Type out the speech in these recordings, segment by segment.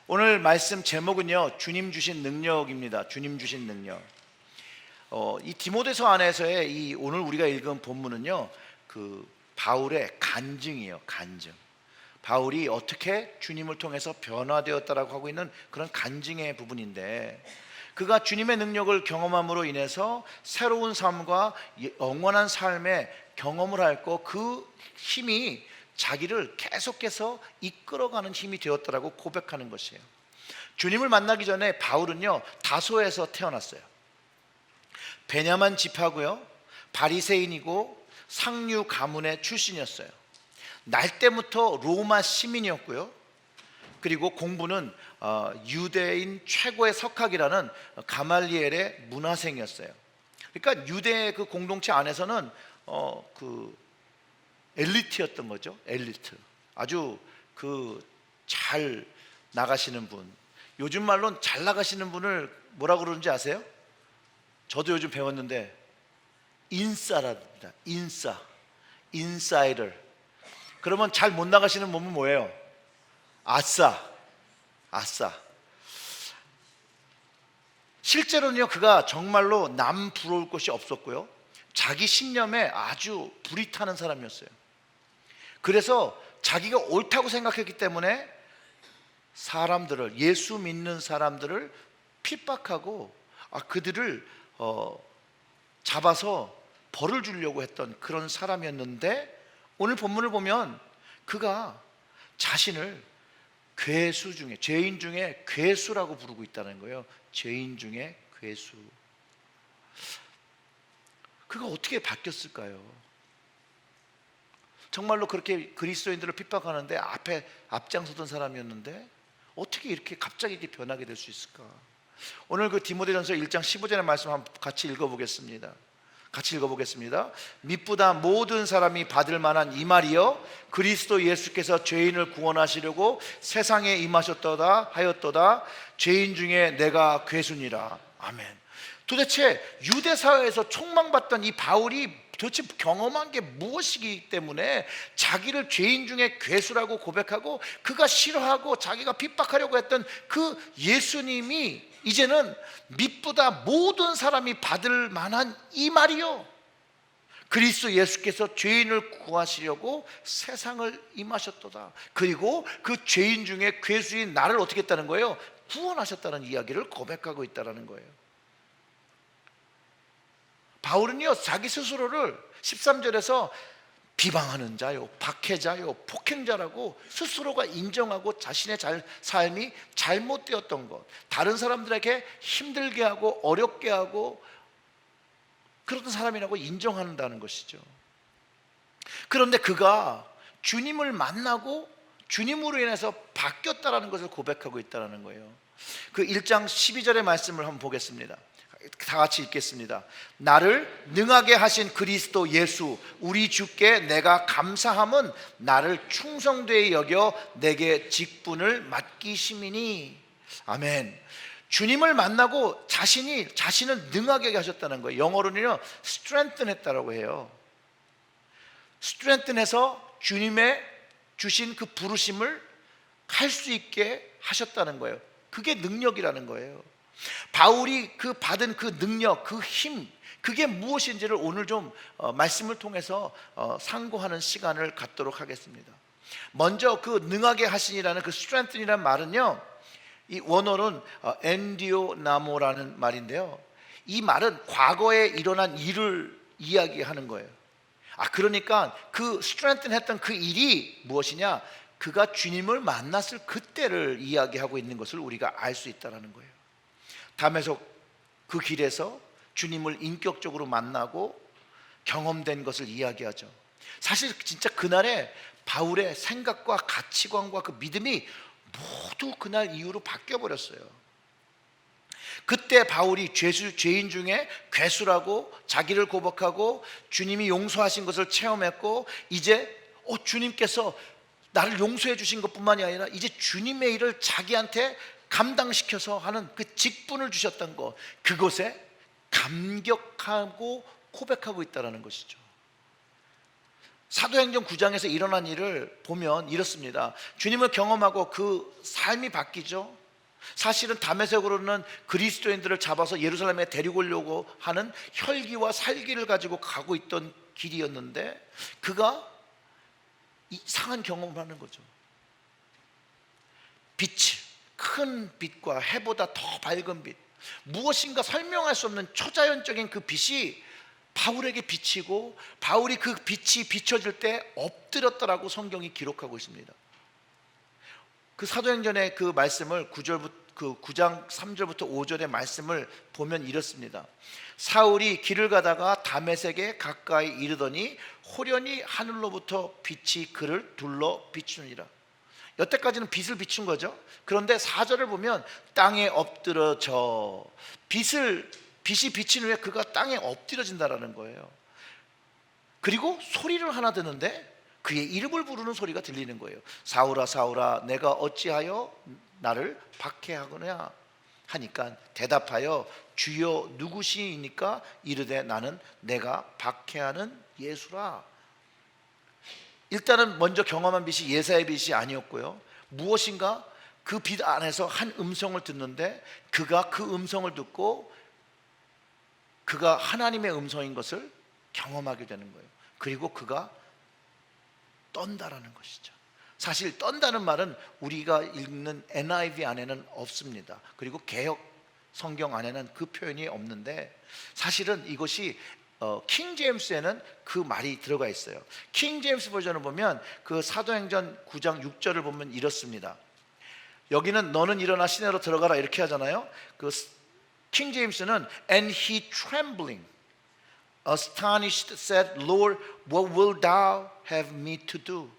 오늘 말씀 제목은요, 주님 주신 능력입니다. 주님 주신 능력. 이 디모데서 안에서의 이 오늘 우리가 읽은 본문은요, 그 바울의 간증이에요. 간증. 바울이 어떻게 주님을 통해서 변화되었다라고 하고 있는 그런 간증의 부분인데, 그가 주님의 능력을 경험함으로 인해서 새로운 삶과 영원한 삶의 경험을 했고, 그 힘이 자기를 계속해서 이끌어가는 힘이 되었다라고 고백하는 것이에요. 주님을 만나기 전에 바울은요, 다소에서 태어났어요. 베냐민 지파고요, 바리새인이고 상류 가문의 출신이었어요. 날 때부터 로마 시민이었고요, 그리고 공부는 유대인 최고의 석학이라는 가말리엘의 문화생이었어요. 그러니까 유대 그 공동체 안에서는 그 엘리트였던 거죠. 엘리트. 아주 그 잘 나가시는 분. 요즘 말로는 잘 나가시는 분을 뭐라고 그러는지 아세요? 저도 요즘 배웠는데 인싸랍니다. 인싸. 인사이더. 그러면 잘 못 나가시는 몸은 뭐예요? 아싸. 아싸. 실제로는요, 그가 정말로 남 부러울 것이 없었고요, 자기 신념에 아주 불이 타는 사람이었어요. 그래서 자기가 옳다고 생각했기 때문에 사람들을, 예수 믿는 사람들을 핍박하고 그들을 잡아서 벌을 주려고 했던 그런 사람이었는데, 오늘 본문을 보면 그가 자신을 괴수 중에, 죄인 중에 괴수라고 부르고 있다는 거예요. 죄인 중에 괴수. 그가 어떻게 바뀌었을까요? 정말로 그렇게 그리스도인들을 핍박하는데 앞장서던 사람이었는데 어떻게 이렇게 갑자기 이렇게 변하게 될 수 있을까? 오늘 그 디모데전서 1장 15절의 말씀 한번 같이 읽어보겠습니다. 미쁘다 모든 사람이 받을 만한 이 말이여, 그리스도 예수께서 죄인을 구원하시려고 세상에 임하셨도다 하였도다. 죄인 중에 내가 괴수니라. 아멘. 도대체 유대 사회에서 촉망받던 이 바울이 도대체 경험한 게 무엇이기 때문에 자기를 죄인 중에 괴수라고 고백하고, 그가 싫어하고 자기가 핍박하려고 했던 그 예수님이 이제는 미쁘다 모든 사람이 받을 만한 이 말이요, 그리스도 예수께서 죄인을 구하시려고 세상을 임하셨도다. 그리고 그 죄인 중에 괴수인 나를 어떻게 했다는 거예요? 구원하셨다는 이야기를 고백하고 있다는 거예요. 바울은요, 자기 스스로를 13절에서 비방하는 자요, 박해자요, 폭행자라고 스스로가 인정하고 자신의 삶이 잘못되었던 것, 다른 사람들에게 힘들게 하고 어렵게 하고 그런 사람이라고 인정한다는 것이죠. 그런데 그가 주님을 만나고 주님으로 인해서 바뀌었다는 것을 고백하고 있다는 거예요. 그 1장 12절의 말씀을 한번 보겠습니다. 다 같이 읽겠습니다. 나를 능하게 하신 그리스도 예수 우리 주께 내가 감사함은 나를 충성되이 여겨 내게 직분을 맡기심이니. 아멘. 주님을 만나고 자신을 능하게 하셨다는 거예요. 영어로는요, strengthen 했다라고 해요. strengthen 해서 주님의 주신 그 부르심을 할 수 있게 하셨다는 거예요. 그게 능력이라는 거예요. 바울이 받은 그 능력, 그 힘, 그게 무엇인지를 오늘 좀 말씀을 통해서 상고하는 시간을 갖도록 하겠습니다. 먼저 그 능하게 하시니라는 그 strengthen이라는 말은요, 이 원어는 엔디오나모라는 말인데요, 이 말은 과거에 일어난 일을 이야기하는 거예요. 그러니까 그 strengthen 했던 그 일이 무엇이냐, 그가 주님을 만났을 그때를 이야기하고 있는 것을 우리가 알 수 있다는 거예요. 담에서 그 길에서 주님을 인격적으로 만나고 경험된 것을 이야기하죠. 사실 진짜 그날에 바울의 생각과 가치관과 그 믿음이 모두 그날 이후로 바뀌어 버렸어요. 그때 바울이 죄인 중에 괴수라고 자기를 고백하고 주님이 용서하신 것을 체험했고, 이제 주님께서 나를 용서해 주신 것뿐만이 아니라 이제 주님의 일을 자기한테 감당시켜서 하는 그 직분을 주셨던 것, 그것에 감격하고 고백하고 있다는 것이죠. 사도행전 9장에서 일어난 일을 보면 이렇습니다. 주님을 경험하고 그 삶이 바뀌죠. 사실은 다메섹으로는 그리스도인들을 잡아서 예루살렘에 데리고 오려고 하는 혈기와 살기를 가지고 가고 있던 길이었는데 그가 이상한 경험을 하는 거죠. 빛이, 큰 빛과 해보다 더 밝은 빛, 무엇인가 설명할 수 없는 초자연적인 그 빛이 바울에게 비치고 바울이 그 빛이 비춰질 때 엎드렸다라고 성경이 기록하고 있습니다. 그 사도행전의 그 말씀을 9장 3절부터 5절의 말씀을 보면 이렇습니다. 사울이 길을 가다가 다메섹에 가까이 이르더니 호련히 하늘로부터 빛이 그를 둘러 비추니라. 여태까지는 빛을 비춘 거죠. 그런데 4절을 보면 땅에 엎드러져 빛이 비친 후에 그가 땅에 엎드려진다라는 거예요. 그리고 소리를 하나 듣는데 그의 이름을 부르는 소리가 들리는 거예요. 사울아 사울아 내가 어찌하여 나를 박해하거냐 하니까 대답하여 주여 누구시니까 이르되 나는 내가 박해하는 예수라. 일단은 먼저 경험한 빛이 예사의 빛이 아니었고요. 무엇인가 그 빛 안에서 한 음성을 듣는데 그가 그 음성을 듣고 그가 하나님의 음성인 것을 경험하게 되는 거예요. 그리고 그가 떤다라는 것이죠. 사실 떤다는 말은 우리가 읽는 NIV 안에는 없습니다. 그리고 개역 성경 안에는 그 표현이 없는데 사실은 이것이 킹 제임스에는 그 말이 들어가 있어요. 킹 제임스 버전을 보면 그 사도행전 9장 6절을 보면 이렇습니다. 여기는 너는 일어나 시내로 들어가라 이렇게 하잖아요. 그 킹 제임스는 And he trembling astonished said Lord what will thou have me to do.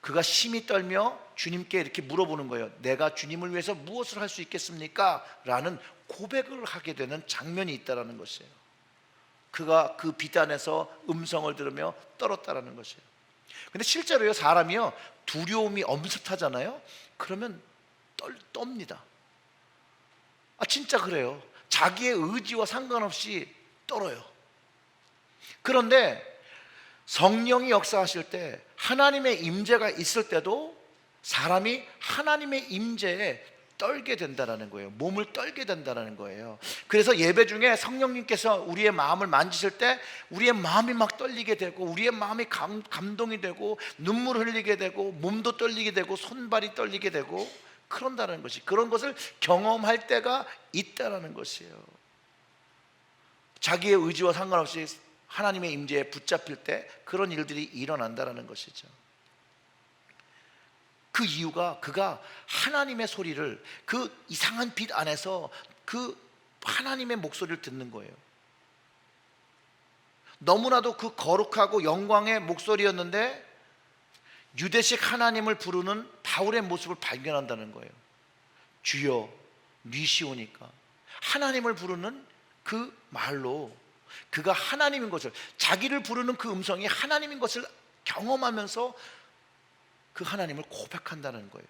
그가 심히 떨며 주님께 이렇게 물어보는 거예요. 내가 주님을 위해서 무엇을 할 수 있겠습니까? 라는 고백을 하게 되는 장면이 있다라는 것이에요. 그가 그 빛 안에서 음성을 들으며 떨었다라는 것이에요. 근데 실제로요 사람이요 두려움이 엄습하잖아요. 그러면 떱니다. 진짜 그래요. 자기의 의지와 상관없이 떨어요. 그런데 성령이 역사하실 때 하나님의 임재가 있을 때도 사람이 하나님의 임재에 떨게 된다는 거예요. 몸을 떨게 된다는 거예요. 그래서 예배 중에 성령님께서 우리의 마음을 만지실 때 우리의 마음이 막 떨리게 되고 우리의 마음이 감동이 되고 눈물 흘리게 되고 몸도 떨리게 되고 손발이 떨리게 되고 그런다는 것이 그런 것을 경험할 때가 있다라는 것이에요. 자기의 의지와 상관없이 하나님의 임재에 붙잡힐 때 그런 일들이 일어난다는 것이죠. 그 이유가 그가 하나님의 소리를 그 이상한 빛 안에서 그 하나님의 목소리를 듣는 거예요. 너무나도 그 거룩하고 영광의 목소리였는데 유대식 하나님을 부르는 바울의 모습을 발견한다는 거예요. 주여 니시오니까 하나님을 부르는 그 말로 그가 하나님인 것을 자기를 부르는 그 음성이 하나님인 것을 경험하면서 그 하나님을 고백한다는 거예요.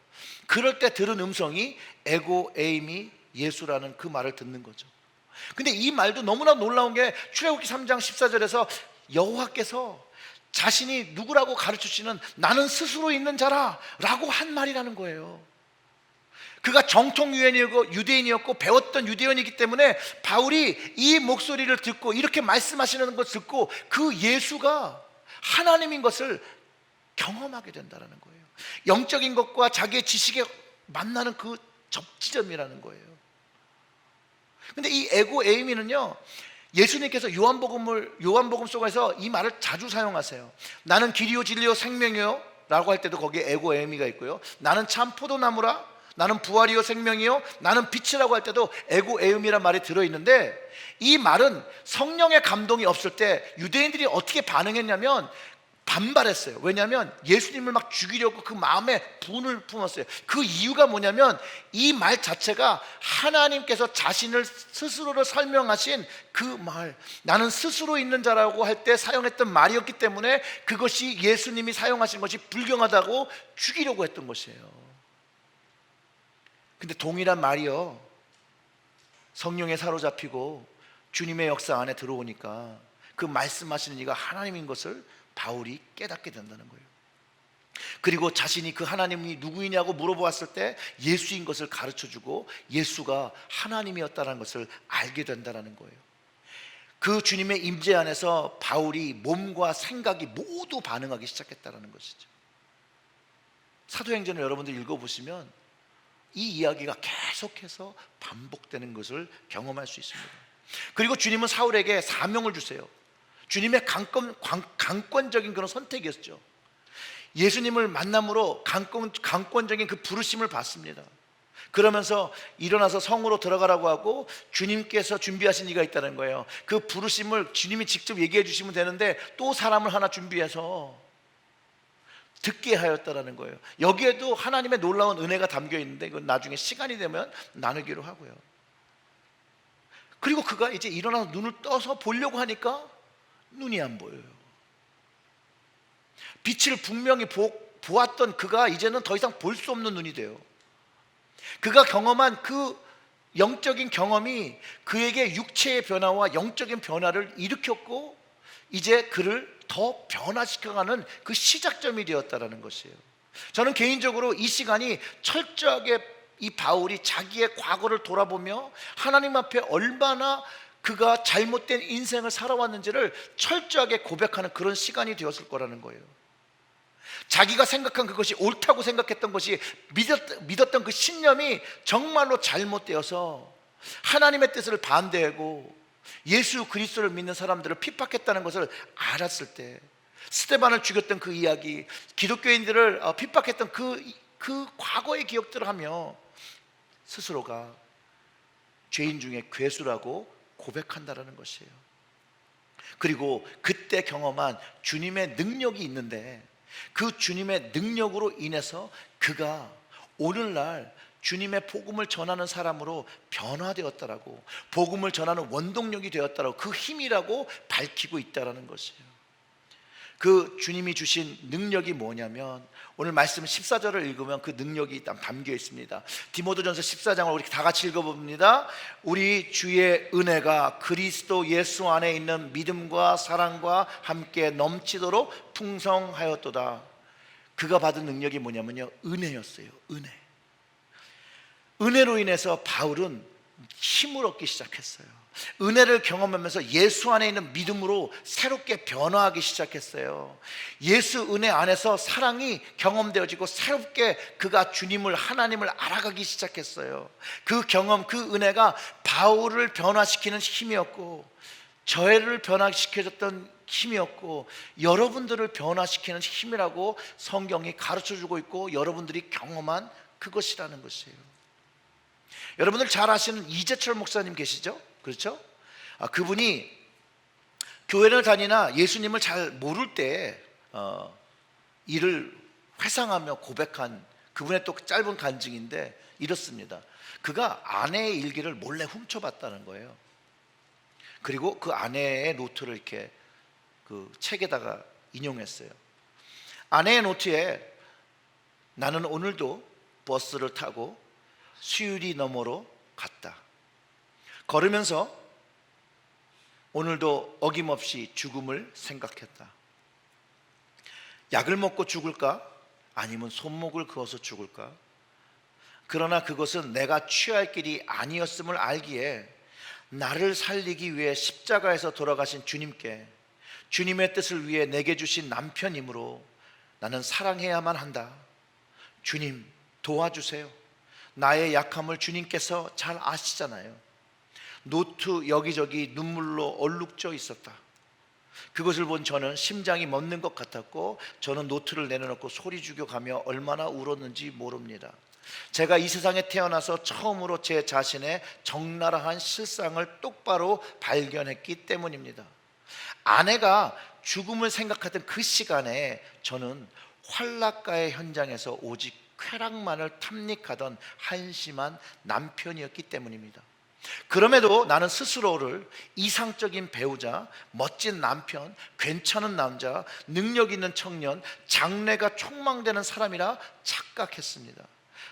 그럴 때 들은 음성이 에고 에이미 예수라는 그 말을 듣는 거죠. 근데 이 말도 너무나 놀라운 게 출애굽기 3장 14절에서 여호와께서 자신이 누구라고 가르치시는 나는 스스로 있는 자라 라고 한 말이라는 거예요. 그가 정통 유대인이었고 배웠던 유대인이기 때문에 바울이 이 목소리를 듣고 이렇게 말씀하시는 것을 듣고 그 예수가 하나님인 것을 경험하게 된다는 거예요. 영적인 것과 자기의 지식에 만나는 그 접지점이라는 거예요. 근데 이 에고 에이미는요 예수님께서 요한복음 속에서 이 말을 자주 사용하세요. 나는 길이요 진리요 생명이요 라고 할 때도 거기에 에고 에이미가 있고요. 나는 참 포도나무라 나는 부활이요 생명이요 나는 빛이라고 할 때도 에고 에이미란 말이 들어있는데 이 말은 성령의 감동이 없을 때 유대인들이 어떻게 반응했냐면 반발했어요. 왜냐하면 예수님을 막 죽이려고 그 마음에 분을 품었어요. 그 이유가 뭐냐면 이 말 자체가 하나님께서 자신을 스스로를 설명하신 그 말 나는 스스로 있는 자라고 할 때 사용했던 말이었기 때문에 그것이 예수님이 사용하신 것이 불경하다고 죽이려고 했던 것이에요. 근데 동일한 말이요 성령에 사로잡히고 주님의 역사 안에 들어오니까 그 말씀하시는 이가 하나님인 것을 바울이 깨닫게 된다는 거예요. 그리고 자신이 그 하나님이 누구이냐고 물어보았을 때 예수인 것을 가르쳐주고 예수가 하나님이었다는 것을 알게 된다는 거예요. 그 주님의 임재 안에서 바울이 몸과 생각이 모두 반응하기 시작했다는 것이죠. 사도행전을 여러분들 읽어보시면 이 이야기가 계속해서 반복되는 것을 경험할 수 있습니다. 그리고 주님은 사울에게 사명을 주세요. 주님의 강권적인 그런 선택이었죠. 예수님을 만남으로 강권적인 그 부르심을 받습니다. 그러면서 일어나서 성으로 들어가라고 하고 주님께서 준비하신 이가 있다는 거예요. 그 부르심을 주님이 직접 얘기해 주시면 되는데 또 사람을 하나 준비해서 듣게 하였다라는 거예요. 여기에도 하나님의 놀라운 은혜가 담겨 있는데 이건 나중에 시간이 되면 나누기로 하고요. 그리고 그가 이제 일어나서 눈을 떠서 보려고 하니까 눈이 안 보여요. 빛을 분명히 보았던 그가 이제는 더 이상 볼 수 없는 눈이 돼요. 그가 경험한 그 영적인 경험이 그에게 육체의 변화와 영적인 변화를 일으켰고 이제 그를 더 변화시켜가는 그 시작점이 되었다는 것이에요. 저는 개인적으로 이 시간이 철저하게 이 바울이 자기의 과거를 돌아보며 하나님 앞에 얼마나 그가 잘못된 인생을 살아왔는지를 철저하게 고백하는 그런 시간이 되었을 거라는 거예요. 자기가 생각한 그것이 옳다고 생각했던 것이 믿었던 그 신념이 정말로 잘못되어서 하나님의 뜻을 반대하고 예수 그리스도를 믿는 사람들을 핍박했다는 것을 알았을 때, 스데반을 죽였던 그 이야기, 기독교인들을 핍박했던 그 과거의 기억들을 하며 스스로가 죄인 중에 괴수라고 고백한다는 것이에요. 그리고 그때 경험한 주님의 능력이 있는데 그 주님의 능력으로 인해서 그가 오늘날 주님의 복음을 전하는 사람으로 변화되었다라고, 복음을 전하는 원동력이 되었다라고, 그 힘이라고 밝히고 있다라는 것이에요. 그 주님이 주신 능력이 뭐냐면 오늘 말씀 14절을 읽으면 그 능력이 담겨 있습니다. 디모데전서 14장을 우리 다 같이 읽어봅니다. 우리 주의 은혜가 그리스도 예수 안에 있는 믿음과 사랑과 함께 넘치도록 풍성하였도다. 그가 받은 능력이 뭐냐면요, 은혜였어요. 은혜로 인해서 바울은 힘을 얻기 시작했어요. 은혜를 경험하면서 예수 안에 있는 믿음으로 새롭게 변화하기 시작했어요. 예수 은혜 안에서 사랑이 경험되어지고 새롭게 그가 주님을, 하나님을 알아가기 시작했어요. 그 경험, 그 은혜가 바울을 변화시키는 힘이었고 저를 변화시켜줬던 힘이었고 여러분들을 변화시키는 힘이라고 성경이 가르쳐주고 있고 여러분들이 경험한 그것이라는 것이에요. 여러분들 잘 아시는 이재철 목사님 계시죠? 그렇죠? 그분이 교회를 다니나 예수님을 잘 모를 때 이를 회상하며 고백한 그분의 또 짧은 간증인데 이렇습니다. 그가 아내의 일기를 몰래 훔쳐봤다는 거예요. 그리고 그 아내의 노트를 이렇게 그 책에다가 인용했어요. 아내의 노트에 나는 오늘도 버스를 타고 수유리 너머로 갔다. 걸으면서 오늘도 어김없이 죽음을 생각했다. 약을 먹고 죽을까? 아니면 손목을 그어서 죽을까? 그러나 그것은 내가 취할 길이 아니었음을 알기에 나를 살리기 위해 십자가에서 돌아가신 주님께, 주님의 뜻을 위해 내게 주신 남편이므로 나는 사랑해야만 한다. 주님 도와주세요. 나의 약함을 주님께서 잘 아시잖아요. 노트 여기저기 눈물로 얼룩져 있었다. 그것을 본 저는 심장이 멎는 것 같았고 저는 노트를 내려놓고 소리 죽여가며 얼마나 울었는지 모릅니다. 제가 이 세상에 태어나서 처음으로 제 자신의 적나라한 실상을 똑바로 발견했기 때문입니다. 아내가 죽음을 생각하던 그 시간에 저는 환락가의 현장에서 오직 쾌락만을 탐닉하던 한심한 남편이었기 때문입니다. 그럼에도 나는 스스로를 이상적인 배우자, 멋진 남편, 괜찮은 남자, 능력 있는 청년, 장래가 촉망되는 사람이라 착각했습니다.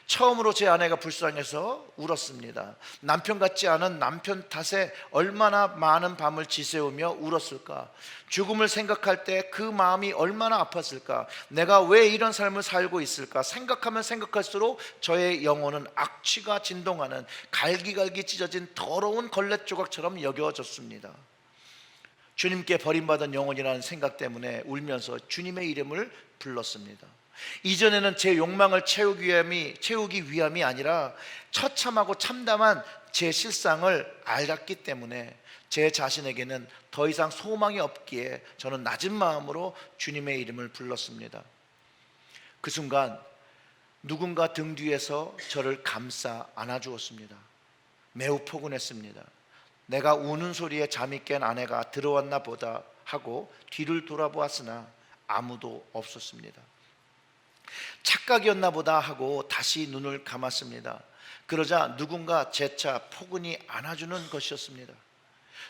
처음으로 제 아내가 불쌍해서 울었습니다. 남편 같지 않은 남편 탓에 얼마나 많은 밤을 지새우며 울었을까. 죽음을 생각할 때 그 마음이 얼마나 아팠을까. 내가 왜 이런 삶을 살고 있을까. 생각하면 생각할수록 저의 영혼은 악취가 진동하는 갈기갈기 찢어진 더러운 걸레 조각처럼 여겨졌습니다. 주님께 버림받은 영혼이라는 생각 때문에 울면서 주님의 이름을 불렀습니다. 이전에는 제 욕망을 채우기 위함이 아니라 처참하고 참담한 제 실상을 알았기 때문에 제 자신에게는 더 이상 소망이 없기에 저는 낮은 마음으로 주님의 이름을 불렀습니다. 그 순간 누군가 등 뒤에서 저를 감싸 안아주었습니다. 매우 포근했습니다. 내가 우는 소리에 잠이 깬 아내가 들어왔나 보다 하고 뒤를 돌아보았으나 아무도 없었습니다. 착각이었나 보다 하고 다시 눈을 감았습니다. 그러자 누군가 재차 포근히 안아주는 것이었습니다.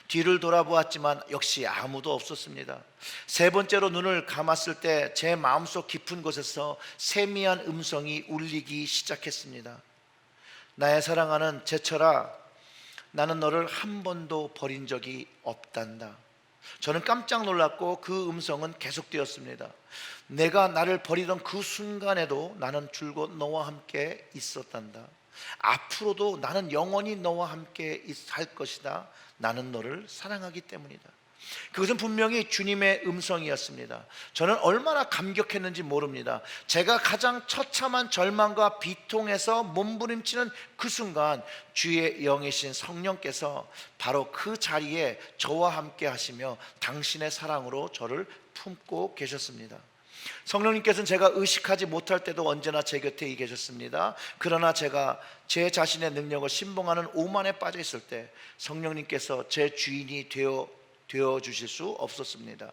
뒤를 돌아보았지만 역시 아무도 없었습니다. 세 번째로 눈을 감았을 때 제 마음속 깊은 곳에서 세미한 음성이 울리기 시작했습니다. 나의 사랑하는 제철아, 나는 너를 한 번도 버린 적이 없단다. 저는 깜짝 놀랐고 그 음성은 계속되었습니다. 내가 나를 버리던 그 순간에도 나는 줄곧 너와 함께 있었단다. 앞으로도 나는 영원히 너와 함께 할 것이다. 나는 너를 사랑하기 때문이다. 그것은 분명히 주님의 음성이었습니다. 저는 얼마나 감격했는지 모릅니다. 제가 가장 처참한 절망과 비통에서 몸부림치는 그 순간 주의 영이신 성령께서 바로 그 자리에 저와 함께 하시며 당신의 사랑으로 저를 품고 계셨습니다. 성령님께서는 제가 의식하지 못할 때도 언제나 제 곁에 계셨습니다. 그러나 제가 제 자신의 능력을 신봉하는 오만에 빠져 있을 때 성령님께서 제 주인이 되어 주실 수 없었습니다.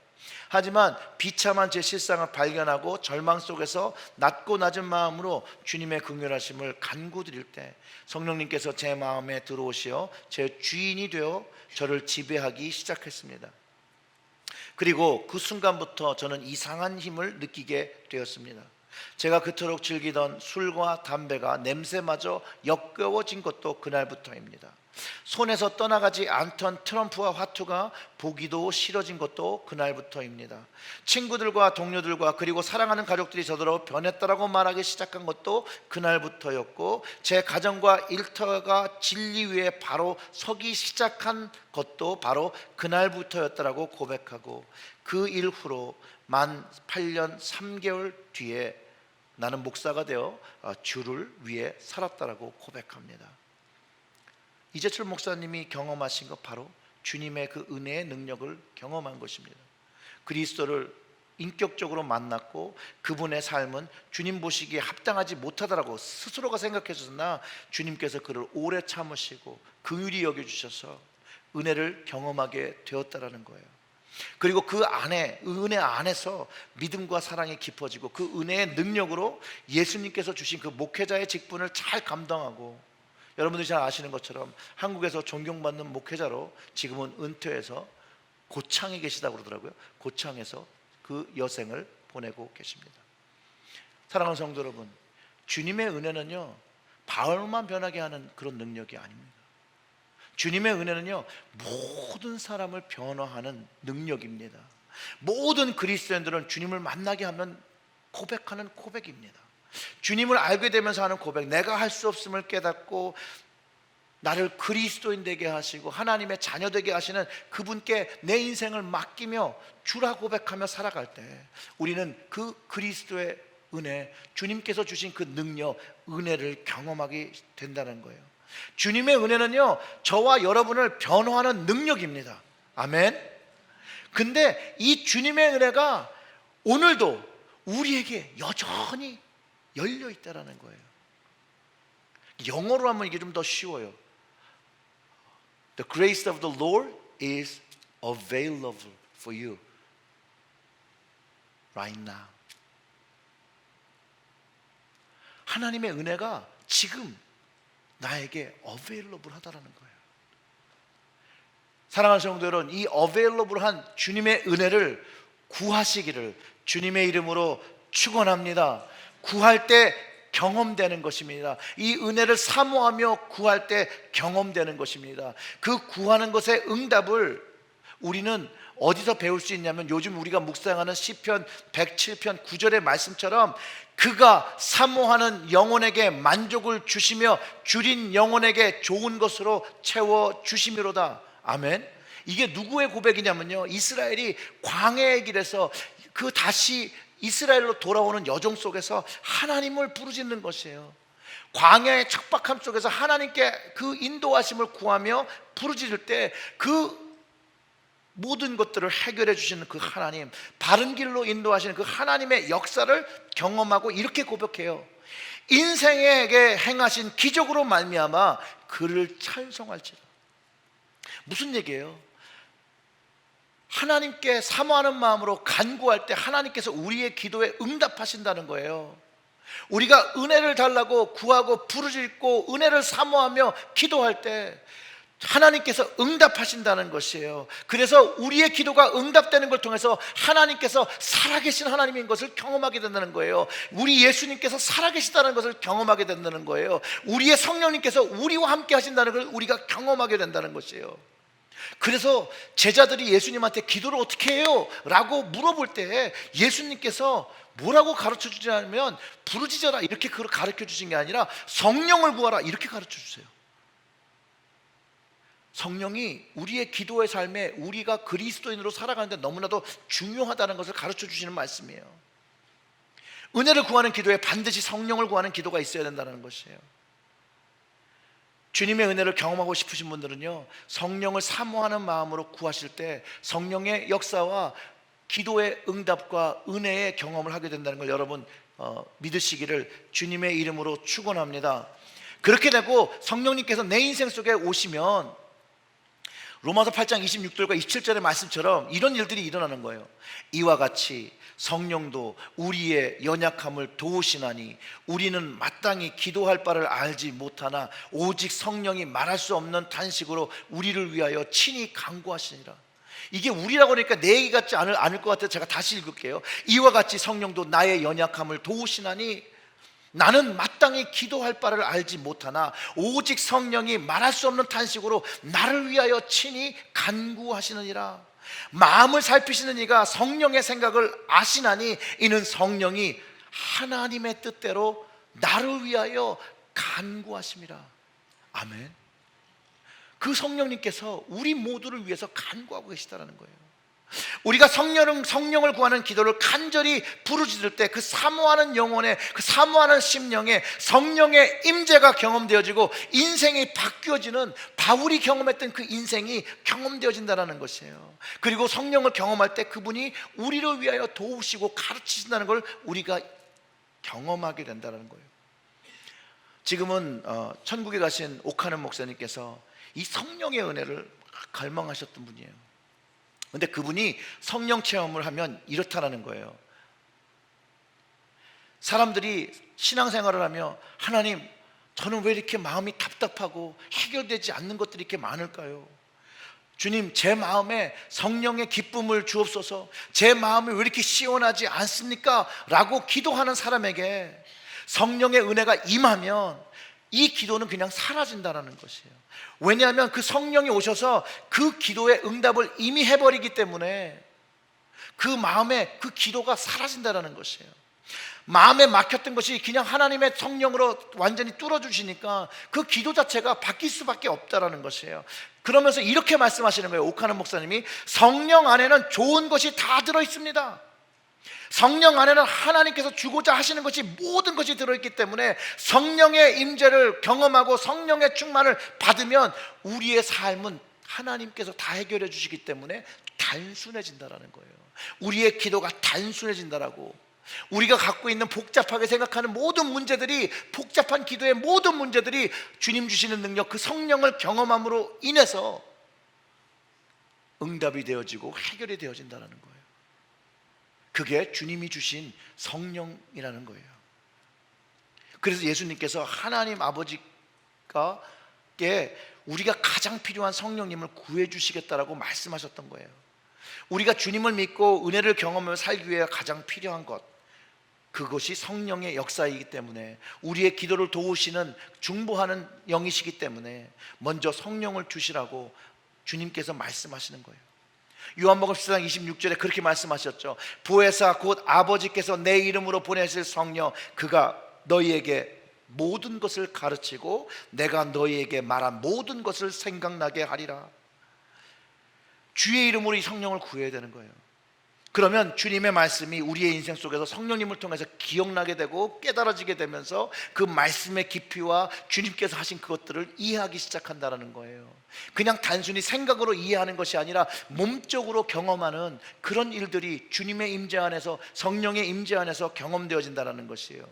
하지만 비참한 제 실상을 발견하고 절망 속에서 낮고 낮은 마음으로 주님의 긍휼하심을 간구드릴 때 성령님께서 제 마음에 들어오시어 제 주인이 되어 저를 지배하기 시작했습니다. 그리고 그 순간부터 저는 이상한 힘을 느끼게 되었습니다. 제가 그토록 즐기던 술과 담배가 냄새마저 역겨워진 것도 그날부터입니다. 손에서 떠나가지 않던 트럼프와 화투가 보기도 싫어진 것도 그날부터입니다. 친구들과 동료들과 그리고 사랑하는 가족들이 저더러 변했다라고 말하기 시작한 것도 그날부터였고, 제 가정과 일터가 진리 위에 바로 서기 시작한 것도 바로 그날부터였다라고 고백하고, 그 이후로 만 8년 3개월 뒤에 나는 목사가 되어 주를 위해 살았다라고 고백합니다. 이재철 목사님이 경험하신 것 바로 주님의 그 은혜의 능력을 경험한 것입니다. 그리스도를 인격적으로 만났고 그분의 삶은 주님 보시기에 합당하지 못하다라고 스스로가 생각했으나 주님께서 그를 오래 참으시고 긍휼히 여겨주셔서 은혜를 경험하게 되었다라는 거예요. 그리고 그 안에, 은혜 안에서 믿음과 사랑이 깊어지고 그 은혜의 능력으로 예수님께서 주신 그 목회자의 직분을 잘 감당하고, 여러분들이 잘 아시는 것처럼 한국에서 존경받는 목회자로 지금은 은퇴해서 고창에 계시다고 그러더라고요. 고창에서 그 여생을 보내고 계십니다. 사랑하는 성도 여러분, 주님의 은혜는요 바울만 변하게 하는 그런 능력이 아닙니다. 주님의 은혜는요 모든 사람을 변화하는 능력입니다. 모든 그리스도인들은 주님을 만나게 하면 고백하는 고백입니다. 주님을 알게 되면서 하는 고백, 내가 할 수 없음을 깨닫고 나를 그리스도인 되게 하시고 하나님의 자녀 되게 하시는 그분께 내 인생을 맡기며 주라 고백하며 살아갈 때 우리는 그 그리스도의 은혜, 주님께서 주신 그 능력, 은혜를 경험하게 된다는 거예요. 주님의 은혜는요 저와 여러분을 변화하는 능력입니다. 아멘. 근데 이 주님의 은혜가 오늘도 우리에게 여전히 열려 있다라는 거예요. 영어로 하면 이게 좀 더 쉬워요. The grace of the Lord is available for you right now. 하나님의 은혜가 지금 나에게 available 하다라는 거예요. 사랑하는 성도 여러분, 이 available한 주님의 은혜를 구하시기를 주님의 이름으로 축원합니다. 구할 때 경험되는 것입니다. 이 은혜를 사모하며 구할 때 경험되는 것입니다. 그 구하는 것의 응답을 우리는 어디서 배울 수 있냐면, 요즘 우리가 묵상하는 시편 107편 9절의 말씀처럼 그가 사모하는 영혼에게 만족을 주시며 줄인 영혼에게 좋은 것으로 채워 주심이로다. 아멘. 이게 누구의 고백이냐면요, 이스라엘이 광야의 길에서 그 다시 이스라엘로 돌아오는 여정 속에서 하나님을 부르짖는 것이에요. 광야의 척박함 속에서 하나님께 그 인도하심을 구하며 부르짖을 때 그 모든 것들을 해결해 주시는 그 하나님, 바른 길로 인도하시는 그 하나님의 역사를 경험하고 이렇게 고백해요. 인생에게 행하신 기적으로 말미암아 그를 찬송할지라. 무슨 얘기예요? 하나님께 사모하는 마음으로 간구할 때 하나님께서 우리의 기도에 응답하신다는 거예요. 우리가 은혜를 달라고 구하고 부르짖고 은혜를 사모하며 기도할 때 하나님께서 응답하신다는 것이에요. 그래서 우리의 기도가 응답되는 걸 통해서 하나님께서 살아계신 하나님인 것을 경험하게 된다는 거예요. 우리 예수님께서 살아계시다는 것을 경험하게 된다는 거예요. 우리의 성령님께서 우리와 함께 하신다는 걸 우리가 경험하게 된다는 것이에요. 그래서 제자들이 예수님한테 기도를 어떻게 해요? 라고 물어볼 때 예수님께서 뭐라고 가르쳐 주냐면, 부르짖어라 이렇게 가르쳐 주신 게 아니라 성령을 구하라 이렇게 가르쳐 주세요. 성령이 우리의 기도의 삶에 우리가 그리스도인으로 살아가는데 너무나도 중요하다는 것을 가르쳐 주시는 말씀이에요. 은혜를 구하는 기도에 반드시 성령을 구하는 기도가 있어야 된다는 것이에요. 주님의 은혜를 경험하고 싶으신 분들은요, 성령을 사모하는 마음으로 구하실 때 성령의 역사와 기도의 응답과 은혜의 경험을 하게 된다는 걸 여러분 믿으시기를 주님의 이름으로 축원합니다. 그렇게 되고 성령님께서 내 인생 속에 오시면 로마서 8장 26절과 27절의 말씀처럼 이런 일들이 일어나는 거예요. 이와 같이 성령도 우리의 연약함을 도우시나니 우리는 마땅히 기도할 바를 알지 못하나 오직 성령이 말할 수 없는 탄식으로 우리를 위하여 친히 간구하시니라. 이게 우리라고 하니까 내 얘기 같지 않을 것 같아서 제가 다시 읽을게요. 이와 같이 성령도 나의 연약함을 도우시나니 나는 마땅히 기도할 바를 알지 못하나 오직 성령이 말할 수 없는 탄식으로 나를 위하여 친히 간구하시느니라. 마음을 살피시는 이가 성령의 생각을 아시나니 이는 성령이 하나님의 뜻대로 나를 위하여 간구하심이라. 아멘. 그 성령님께서 우리 모두를 위해서 간구하고 계시다는 거예요. 우리가 성령을 구하는 기도를 간절히 부르짖을 때 그 사모하는 영혼의, 그 사모하는 심령에 성령의 임재가 경험되어지고 인생이 바뀌어지는, 바울이 경험했던 그 인생이 경험되어진다는 것이에요. 그리고 성령을 경험할 때 그분이 우리를 위하여 도우시고 가르치신다는 걸 우리가 경험하게 된다는 거예요. 지금은 천국에 가신 오카는 목사님께서 이 성령의 은혜를 갈망하셨던 분이에요. 근데 그분이 성령 체험을 하면 이렇다라는 거예요. 사람들이 신앙생활을 하며 하나님, 저는 왜 이렇게 마음이 답답하고 해결되지 않는 것들이 이렇게 많을까요? 주님, 제 마음에 성령의 기쁨을 주옵소서. 제 마음이 왜 이렇게 시원하지 않습니까? 라고 기도하는 사람에게 성령의 은혜가 임하면 이 기도는 그냥 사라진다는 것이에요. 왜냐하면 그 성령이 오셔서 그 기도의 응답을 이미 해버리기 때문에 그 마음에 그 기도가 사라진다는 것이에요. 마음에 막혔던 것이 그냥 하나님의 성령으로 완전히 뚫어주시니까 그 기도 자체가 바뀔 수밖에 없다는 것이에요. 그러면서 이렇게 말씀하시는 거예요. 오카는 목사님이, 성령 안에는 좋은 것이 다 들어있습니다. 성령 안에는 하나님께서 주고자 하시는 것이 모든 것이 들어있기 때문에 성령의 임재를 경험하고 성령의 충만을 받으면 우리의 삶은 하나님께서 다 해결해 주시기 때문에 단순해진다는 거예요. 우리의 기도가 단순해진다라고. 우리가 갖고 있는 복잡하게 생각하는 모든 문제들이, 복잡한 기도의 모든 문제들이 주님 주시는 능력, 그 성령을 경험함으로 인해서 응답이 되어지고 해결이 되어진다는 거예요. 그게 주님이 주신 성령이라는 거예요. 그래서 예수님께서 하나님 아버지께 우리가 가장 필요한 성령님을 구해 주시겠다라고 말씀하셨던 거예요. 우리가 주님을 믿고 은혜를 경험하며 살기 위해 가장 필요한 것, 그것이 성령의 역사이기 때문에, 우리의 기도를 도우시는 중보하는 영이시기 때문에 먼저 성령을 주시라고 주님께서 말씀하시는 거예요. 요한복음 10장 26절에 그렇게 말씀하셨죠. 보혜사 곧 아버지께서 내 이름으로 보내실 성령, 그가 너희에게 모든 것을 가르치고 내가 너희에게 말한 모든 것을 생각나게 하리라. 주의 이름으로 이 성령을 구해야 되는 거예요. 그러면 주님의 말씀이 우리의 인생 속에서 성령님을 통해서 기억나게 되고 깨달아지게 되면서 그 말씀의 깊이와 주님께서 하신 그것들을 이해하기 시작한다는 거예요. 그냥 단순히 생각으로 이해하는 것이 아니라 몸적으로 경험하는 그런 일들이 주님의 임재 안에서, 성령의 임재 안에서 경험되어진다는 것이에요.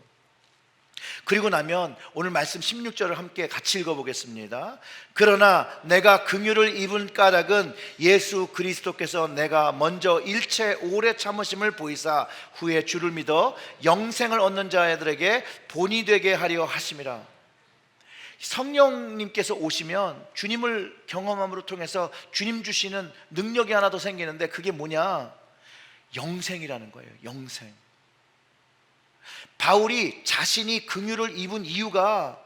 그리고 나면 오늘 말씀 16절을 함께 같이 읽어보겠습니다. 그러나 내가 긍휼을 입은 까닭은 예수 그리스도께서 내가 먼저 일체 오래 참으심을 보이사 후에 주를 믿어 영생을 얻는 자들에게 본이 되게 하려 하심이라. 성령님께서 오시면 주님을 경험함으로 통해서 주님 주시는 능력이 하나 더 생기는데, 그게 뭐냐? 영생이라는 거예요. 영생. 바울이 자신이 긍휼을 입은 이유가,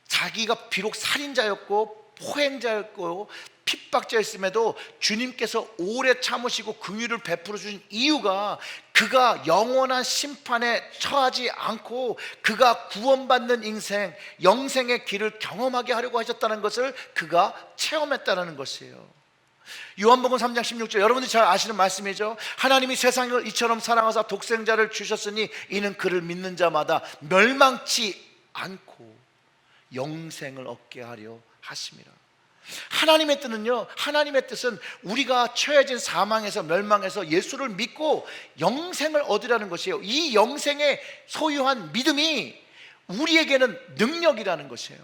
자기가 비록 살인자였고 포행자였고 핍박자였음에도 주님께서 오래 참으시고 긍휼을 베풀어 주신 이유가, 그가 영원한 심판에 처하지 않고 그가 구원받는 인생, 영생의 길을 경험하게 하려고 하셨다는 것을 그가 체험했다는 것이에요. 요한복음 3장 16절, 여러분들이 잘 아시는 말씀이죠. 하나님이 세상을 이처럼 사랑하사 독생자를 주셨으니 이는 그를 믿는 자마다 멸망치 않고 영생을 얻게 하려 하심이라. 하나님의 뜻은요, 하나님의 뜻은 우리가 처해진 사망에서, 멸망에서 예수를 믿고 영생을 얻으라는 것이에요. 이 영생의 소유한 믿음이 우리에게는 능력이라는 것이에요.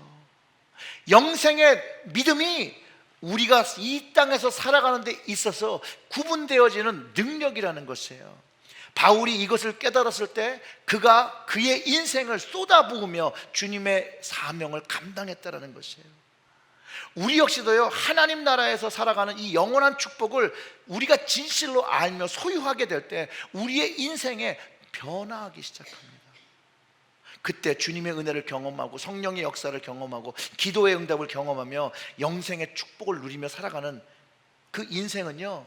영생의 믿음이 우리가 이 땅에서 살아가는 데 있어서 구분되어지는 능력이라는 것이에요. 바울이 이것을 깨달았을 때 그가 그의 인생을 쏟아부으며 주님의 사명을 감당했다는 것이에요. 우리 역시도요, 하나님 나라에서 살아가는 이 영원한 축복을 우리가 진실로 알며 소유하게 될 때 우리의 인생에 변화하기 시작합니다. 그때 주님의 은혜를 경험하고 성령의 역사를 경험하고 기도의 응답을 경험하며 영생의 축복을 누리며 살아가는 그 인생은요,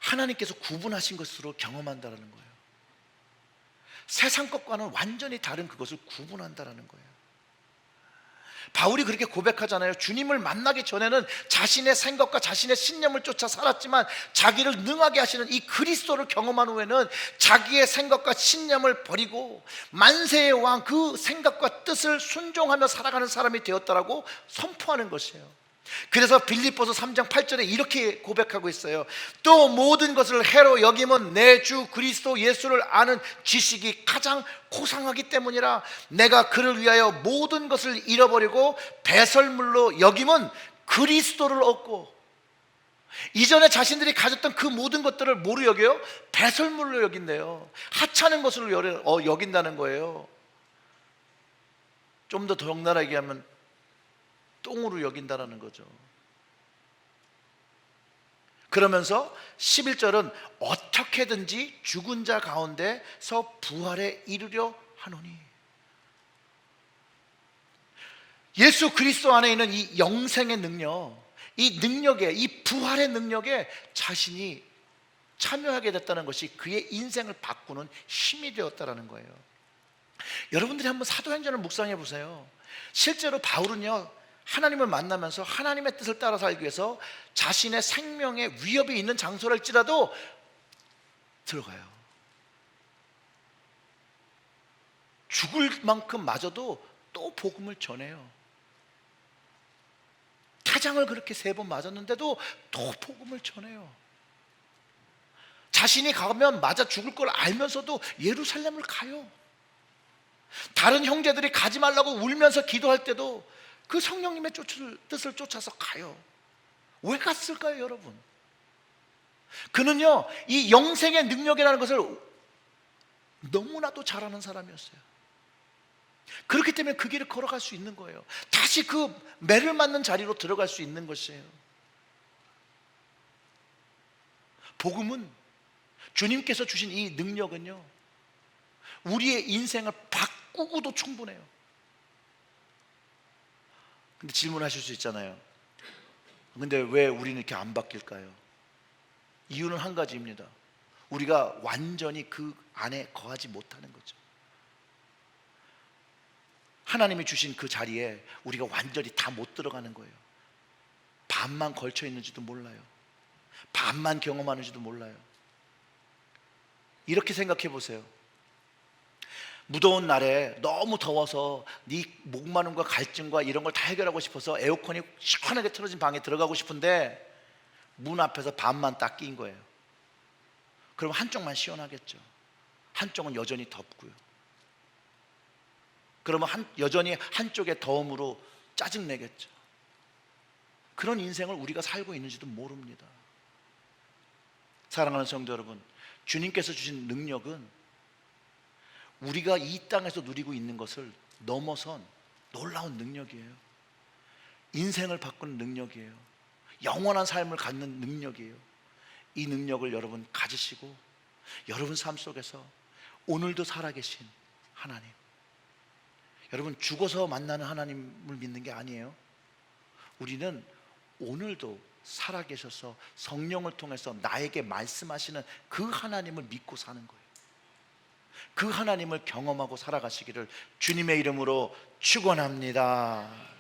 하나님께서 구분하신 것으로 경험한다는 거예요. 세상 것과는 완전히 다른 그것을 구분한다는 거예요. 바울이 그렇게 고백하잖아요. 주님을 만나기 전에는 자신의 생각과 자신의 신념을 쫓아 살았지만 자기를 능하게 하시는 이 그리스도를 경험한 후에는 자기의 생각과 신념을 버리고 만세의 왕 그 생각과 뜻을 순종하며 살아가는 사람이 되었다라고 선포하는 것이에요. 그래서 빌립보서 3장 8절에 이렇게 고백하고 있어요. 또 모든 것을 해로 여김은 내 주 그리스도 예수를 아는 지식이 가장 고상하기 때문이라. 내가 그를 위하여 모든 것을 잃어버리고 배설물로 여김은 그리스도를 얻고. 이전에 자신들이 가졌던 그 모든 것들을 뭐로 여겨요? 배설물로 여긴대요. 하찮은 것으로 여긴다는 거예요. 좀 더 적나라하게 하면 똥으로 여긴다는 거죠. 그러면서 11절은 어떻게든지 죽은 자 가운데서 부활에 이르려 하노니. 예수 그리스도 안에 있는 이 영생의 능력, 이 능력에, 이 부활의 능력에 자신이 참여하게 됐다는 것이 그의 인생을 바꾸는 힘이 되었다는 거예요. 여러분들이 한번 사도행전을 묵상해 보세요. 실제로 바울은요, 하나님을 만나면서 하나님의 뜻을 따라 살기 위해서 자신의 생명에 위협이 있는 장소랄지라도 들어가요. 죽을 만큼 마저도 또 복음을 전해요. 태장을 그렇게 3번 맞았는데도 또 복음을 전해요. 자신이 가면 맞아 죽을 걸 알면서도 예루살렘을 가요. 다른 형제들이 가지 말라고 울면서 기도할 때도 그 성령님의 뜻을 쫓아서 가요. 왜 갔을까요, 여러분? 그는요, 이 영생의 능력이라는 것을 너무나도 잘 아는 사람이었어요. 그렇기 때문에 그 길을 걸어갈 수 있는 거예요. 다시 그 매를 맞는 자리로 들어갈 수 있는 것이에요. 복음은, 주님께서 주신 이 능력은요, 우리의 인생을 바꾸고도 충분해요. 근데 질문하실 수 있잖아요. 근데 왜 우리는 이렇게 안 바뀔까요? 이유는 한 가지입니다. 우리가 완전히 그 안에 거하지 못하는 거죠. 하나님이 주신 그 자리에 우리가 완전히 다 못 들어가는 거예요. 반만 걸쳐 있는지도 몰라요. 반만 경험하는지도 몰라요. 이렇게 생각해 보세요. 무더운 날에 너무 더워서 네 목마름과 갈증과 이런 걸 다 해결하고 싶어서 에어컨이 시원하게 틀어진 방에 들어가고 싶은데 문 앞에서 반만 딱 끼인 거예요. 그럼 한쪽만 시원하겠죠. 한쪽은 여전히 덥고요. 그러면 여전히 한쪽의 더움으로 짜증내겠죠. 그런 인생을 우리가 살고 있는지도 모릅니다. 사랑하는 성도 여러분, 주님께서 주신 능력은 우리가 이 땅에서 누리고 있는 것을 넘어선 놀라운 능력이에요. 인생을 바꾸는 능력이에요. 영원한 삶을 갖는 능력이에요. 이 능력을 여러분 가지시고 여러분 삶 속에서 오늘도 살아계신 하나님, 여러분 죽어서 만나는 하나님을 믿는 게 아니에요. 우리는 오늘도 살아계셔서 성령을 통해서 나에게 말씀하시는 그 하나님을 믿고 사는 거예요. 그 하나님을 경험하고 살아가시기를 주님의 이름으로 축원합니다.